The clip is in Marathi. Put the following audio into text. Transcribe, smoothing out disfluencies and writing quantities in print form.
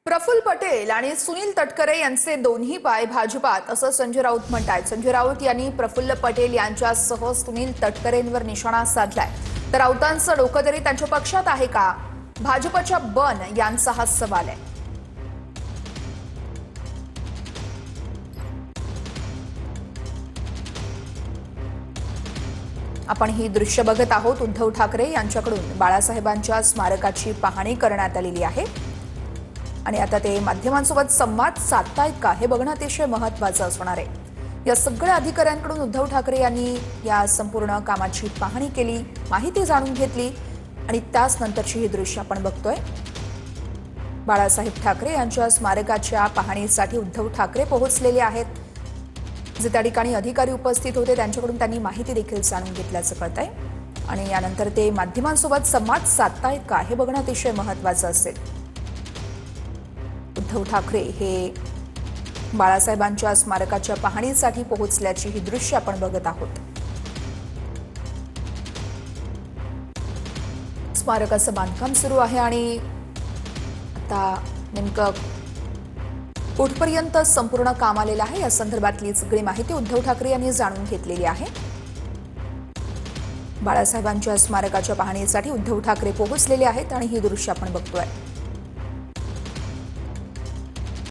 प्रफुल्ल पटेल आणि सुनील तटकरे यांचे दोन्ही पाय भाजपात असं संजय राऊत म्हणतात। संजय राऊत यांनी प्रफुल्ल पटेल यांच्यासह सुनील तटकरेंवर निशाणा साधलाय। तर राऊतांचं डोकं तरी त्यांच्या पक्षात आहे का? भाजपच्या बन यांचा हा सवाल आहे। आपण ही दृश्य बघत आहोत। उद्धव ठाकरे यांच्याकडून बाळासाहेबांच्या स्मारकाची पाहणी करण्यात आलेली आहे आणि आता ते माध्यमांसोबत संवाद साधतायत का हे बघणं अतिशय महत्त्वाचं असणार आहे। या सगळ्या अधिकाऱ्यांकडून उद्धव ठाकरे यांनी या संपूर्ण कामाची पाहणी केली, माहिती जाणून घेतली आणि त्याच नंतरची ही दृश्य आपण बघतोय। बाळासाहेब ठाकरे यांच्या स्मारकाच्या पाहणीसाठी उद्धव ठाकरे पोहोचलेले आहेत। जे त्या ठिकाणी अधिकारी उपस्थित होते त्यांच्याकडून त्यांनी माहिती देखील जाणून घेतल्याचं कळतंय आणि यानंतर ते माध्यमांसोबत संवाद साधतायत का हे बघणं अतिशय महत्त्वाचं असेल। उद्धव ठाकरे हे बाळासाहेबांच्या स्मारकाच्या पाहणीसाठी पोहोचल्याची ही दृश्य आपण बघत आहोत। स्मारकाचं बांधकाम सुरू आहे आणि आता नेमकं कुठपर्यंत संपूर्ण काम आलेलं आहे या संदर्भातली सगळी माहिती उद्धव ठाकरे यांनी जाणून घेतलेली आहे। बाळासाहेबांच्या स्मारकाच्या पाहणीसाठी उद्धव ठाकरे पोहोचलेले आहेत आणि ही दृश्य आपण बघतोय।